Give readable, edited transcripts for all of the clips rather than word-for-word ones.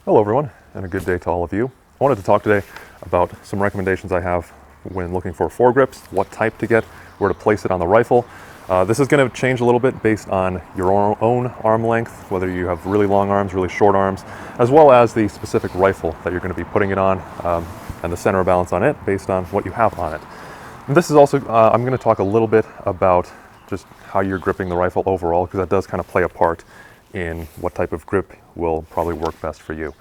Hello everyone, and a good day to all of you. I wanted to talk today about some recommendations I have when looking for foregrips, what type to get, where to place it on the rifle. This is going to change a little bit based on your own arm length, whether you have really long arms, really short arms, as well as the specific rifle that you're going to be putting it on, and the center of balance on it based on what you have on it. And this is also, I'm going to talk a little bit about just how you're gripping the rifle overall, because that does kind of play a part in what type of grip will probably work best for you.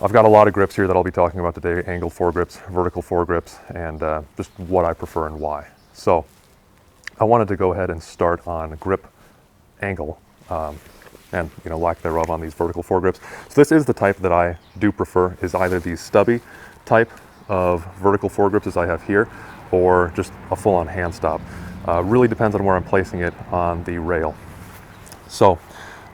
I've got a lot of grips here that I'll be talking about today: angled foregrips, vertical foregrips, and just what I prefer and why. So I wanted to go ahead and start on grip angle and lack thereof on these vertical foregrips. So this is the type that I do prefer, is either these stubby type of vertical foregrips as I have here, or just a full-on hand stop. Really depends on where I'm placing it on the rail. So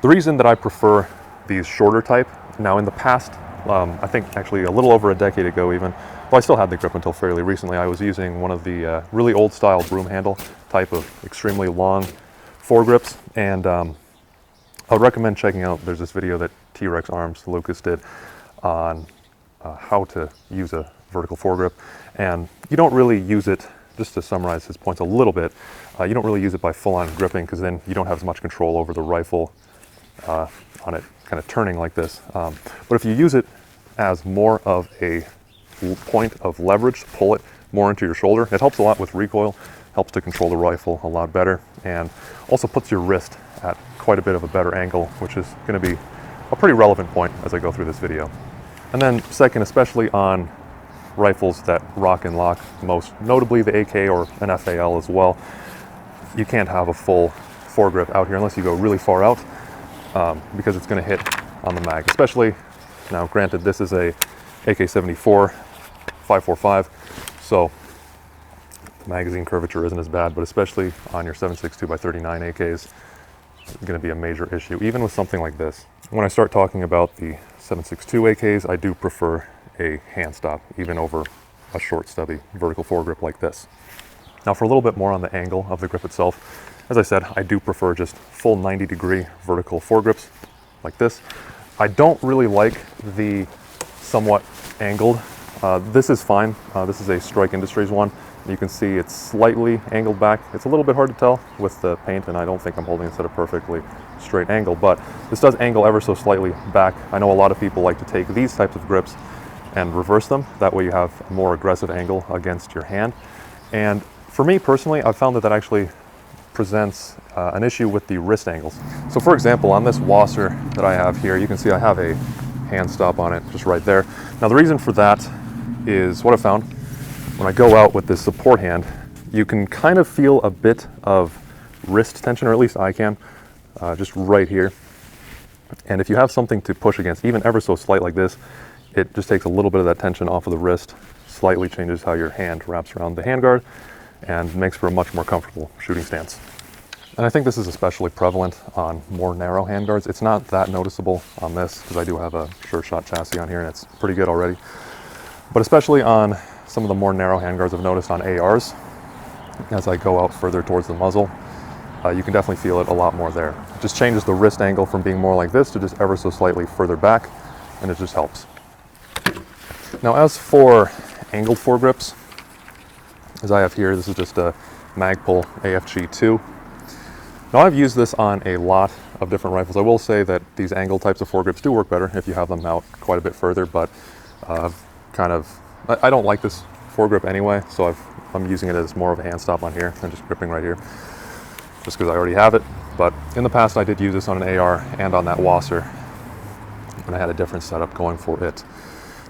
the reason that I prefer these shorter type, now in the past, I think actually a little over a decade ago even, well, I still had the grip until fairly recently, I was using one of the really old style broom handle type of extremely long foregrips, and I would recommend checking out, there's this video that T-Rex Arms Lucas did on how to use a vertical foregrip, and you don't really use it, just to summarize his points a little bit, you don't really use it by full-on gripping, because then you don't have as much control over the rifle on it kind of turning like this. But if you use it as more of a point of leverage to pull it more into your shoulder, it helps a lot with recoil, helps to control the rifle a lot better, and also puts your wrist at quite a bit of a better angle, which is going to be a pretty relevant point as I go through this video. And then second, especially on rifles that rock and lock, most notably the AK or an FAL as well, you can't have a full foregrip out here unless you go really far out, because it's going to hit on the mag. Especially, now granted this is a AK-74 545, so the magazine curvature isn't as bad, but especially on your 7.62x39 AKs, it's going to be a major issue, even with something like this. When I start talking about the 7.62 AKs, I do prefer a hand stop, even over a short stubby vertical foregrip like this. Now for a little bit more on the angle of the grip itself, as I said, I do prefer just full 90-degree vertical foregrips like this. I don't really like the somewhat angled. This is fine. This is a Strike Industries one. You can see it's slightly angled back. It's a little bit hard to tell with the paint, and I don't think I'm holding it at a perfectly straight angle, but this does angle ever so slightly back. I know a lot of people like to take these types of grips and reverse them. That way you have a more aggressive angle against your hand. And for me personally, I've found that that actually presents an issue with the wrist angles. So for example, on this wasser that I have here, you can see I have a hand stop on it just right there. Now the reason for that is what I found when I go out with this support hand, you can kind of feel a bit of wrist tension, or at least I can, just right here. And if you have something to push against, even ever so slight like this, it just takes a little bit of that tension off of the wrist, slightly changes how your hand wraps around the handguard, and makes for a much more comfortable shooting stance. And I think this is especially prevalent on more narrow handguards. It's not that noticeable on this, because I do have a sure shot chassis on here and it's pretty good already. But especially on some of the more narrow handguards I've noticed on ARs, as I go out further towards the muzzle, you can definitely feel it a lot more there. It just changes the wrist angle from being more like this to just ever so slightly further back, and it just helps. Now as for angled foregrips, as I have here, this is just a Magpul AFG2. Now I've used this on a lot of different rifles. I will say that these angled types of foregrips do work better if you have them out quite a bit further, but I don't like this foregrip anyway, so I'm using it as more of a hand stop on here and just gripping right here, just because I already have it. But in the past I did use this on an AR and on that wasser, and I had a different setup going for it.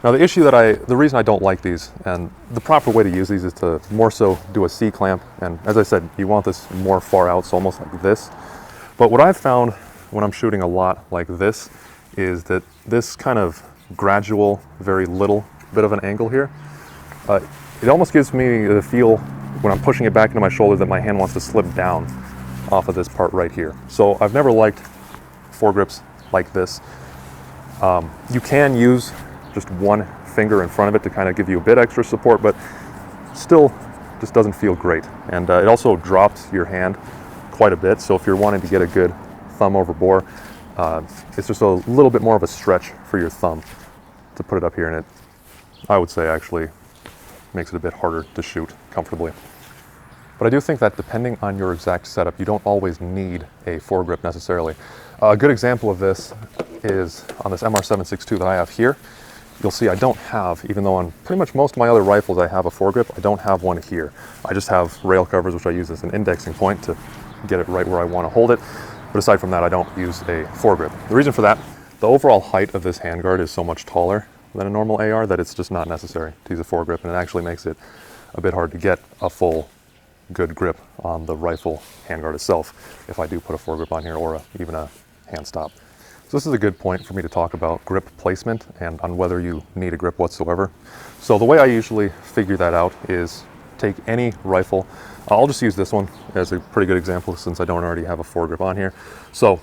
Now the reason I don't like these, and the proper way to use these is to more so do a C-clamp, and as I said, you want this more far out, so almost like this. But what I've found when I'm shooting a lot like this is that this kind of gradual, very little bit of an angle here, it almost gives me the feel when I'm pushing it back into my shoulder that my hand wants to slip down off of this part right here. So I've never liked foregrips like this. You can use just one finger in front of it to kind of give you a bit extra support, but still just doesn't feel great. And it also drops your hand quite a bit, so if you're wanting to get a good thumb over bore, It's just a little bit more of a stretch for your thumb to put it up here, and it, I would say, actually makes it a bit harder to shoot comfortably. But I do think that depending on your exact setup, you don't always need a foregrip necessarily. A good example of this is on this MR762 that I have here. You'll see I don't have, even though on pretty much most of my other rifles I have a foregrip, I don't have one here. I just have rail covers, which I use as an indexing point to get it right where I want to hold it. But aside from that, I don't use a foregrip. The reason for that, the overall height of this handguard is so much taller than a normal AR that it's just not necessary to use a foregrip, and it actually makes it a bit hard to get a full good grip on the rifle handguard itself if I do put a foregrip on here, or even a hand stop. So this is a good point for me to talk about grip placement and on whether you need a grip whatsoever. So the way I usually figure that out is take any rifle. I'll just use this one as a pretty good example since I don't already have a foregrip on here. So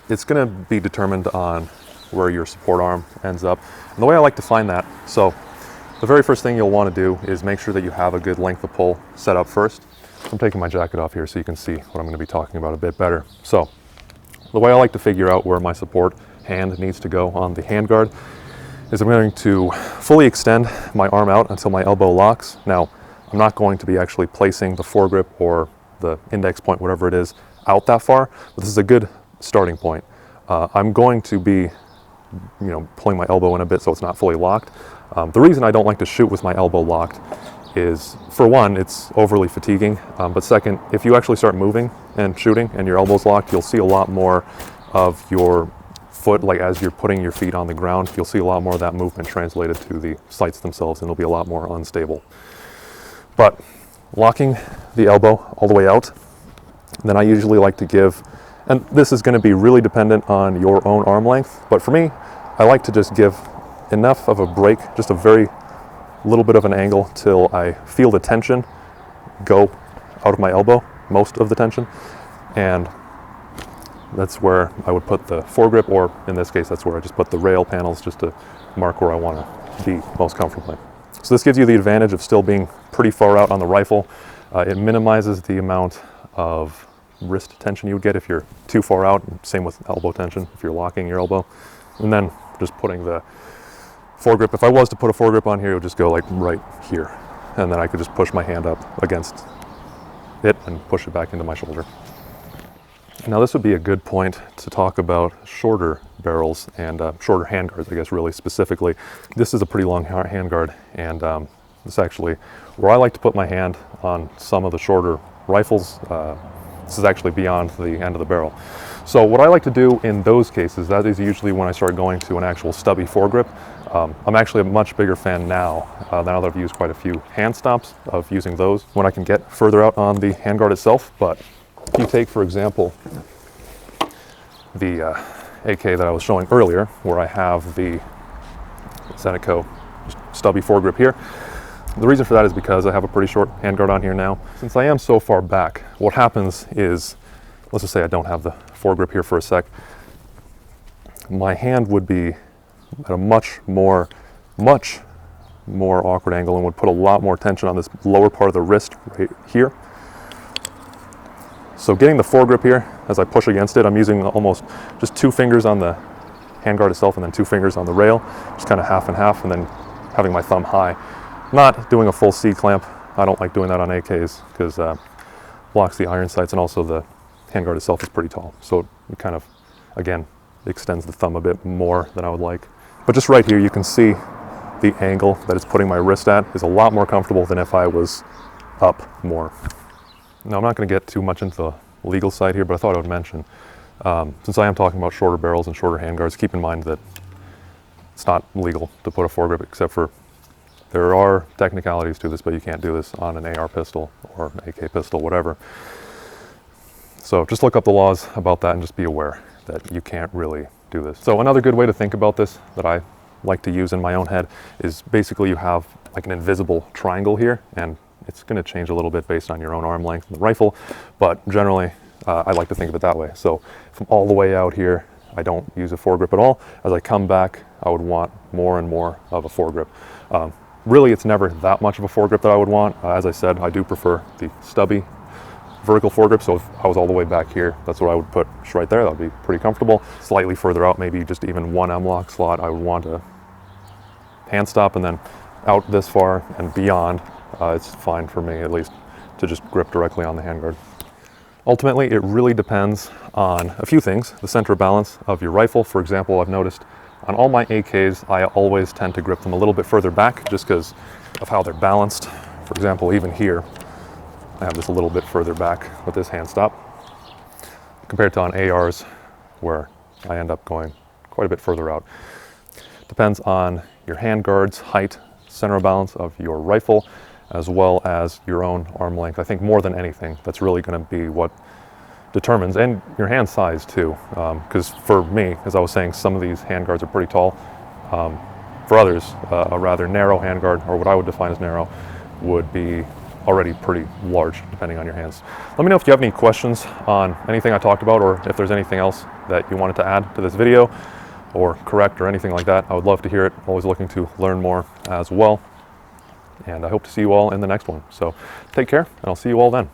it's going to be determined on where your support arm ends up. And the way I like to find that, so the very first thing you'll want to do is make sure that you have a good length of pull set up first. I'm taking my jacket off here so you can see what I'm going to be talking about a bit better. So the way I like to figure out where my support hand needs to go on the handguard is I'm going to fully extend my arm out until my elbow locks. Now, I'm not going to be actually placing the foregrip or the index point, whatever it is, out that far, but this is a good starting point. I'm going to be, pulling my elbow in a bit so it's not fully locked. The reason I don't like to shoot with my elbow locked is, for one, it's overly fatiguing, but second, if you actually start moving and shooting and your elbow's locked, you'll see a lot more of your foot, like as you're putting your feet on the ground, you'll see a lot more of that movement translated to the sights themselves, and it'll be a lot more unstable. But locking the elbow all the way out, then I usually like to give, and this is going to be really dependent on your own arm length, but for me, I like to just give enough of a break, just a very little bit of an angle till I feel the tension go out of my elbow, most of the tension, and that's where I would put the foregrip, or in this case, that's where I just put the rail panels just to mark where I want to be most comfortably. So this gives you the advantage of still being pretty far out on the rifle. It minimizes the amount of wrist tension you would get if you're too far out, same with elbow tension if you're locking your elbow. And then just putting the foregrip, if I was to put a foregrip on here, it would just go like right here. And then I could just push my hand up against it and push it back into my shoulder. Now this would be a good point to talk about shorter barrels and shorter handguards, I guess really specifically. This is a pretty long handguard, and this actually, where I like to put my hand on some of the shorter rifles, this is actually beyond the end of the barrel. So what I like to do in those cases, that is usually when I start going to an actual stubby foregrip. I'm actually a much bigger fan now that I've used quite a few hand stops, of using those when I can get further out on the handguard itself. But if you take, for example, the AK that I was showing earlier, where I have the Seneco stubby foregrip here. The reason for that is because I have a pretty short handguard on here now. Since I am so far back, what happens is, let's just say I don't have the foregrip here for a sec, my hand would be at a much more awkward angle and would put a lot more tension on this lower part of the wrist right here. So getting the foregrip here, as I push against it, I'm using almost just 2 fingers on the handguard itself and then 2 fingers on the rail, just kind of half and half, and then having my thumb high. Not doing a full C-clamp. I don't like doing that on AKs because blocks the iron sights, and also the handguard itself is pretty tall. So it kind of, again, extends the thumb a bit more than I would like. But just right here, you can see the angle that it's putting my wrist at is a lot more comfortable than if I was up more. Now, I'm not going to get too much into the legal side here, but I thought I would mention, since I am talking about shorter barrels and shorter handguards, keep in mind that it's not legal to put a foregrip, except for there are technicalities to this, but you can't do this on an AR pistol or an AK pistol, whatever. So just look up the laws about that and just be aware that you can't really do this. So another good way to think about this that I like to use in my own head is basically you have like an invisible triangle here, and it's going to change a little bit based on your own arm length and the rifle, but generally I like to think of it that way. So from all the way out here, I don't use a foregrip at all. As I come back, I would want more and more of a foregrip. Really, it's never that much of a foregrip that I would want. As I said, I do prefer the stubby vertical foregrip, so if I was all the way back here, that's what I would put just right there. That would be pretty comfortable. Slightly further out, maybe just even one M-lock slot, I would want a hand stop, and then out this far and beyond, it's fine for me at least to just grip directly on the handguard. Ultimately, it really depends on a few things. The center of balance of your rifle. For example, I've noticed on all my AKs, I always tend to grip them a little bit further back just because of how they're balanced. For example, even here, I have this a little bit further back with this hand stop compared to on ARs where I end up going quite a bit further out. Depends on your handguard's height, center of balance of your rifle, as well as your own arm length. I think more than anything, that's really going to be what determines, and your hand size too. Because for me, as I was saying, some of these handguards are pretty tall. For others, a rather narrow handguard, or what I would define as narrow, would be already pretty large, depending on your hands. Let me know if you have any questions on anything I talked about, or if there's anything else that you wanted to add to this video, or correct, or anything like that. I would love to hear it. Always looking to learn more as well. And I hope to see you all in the next one. So take care, and I'll see you all then.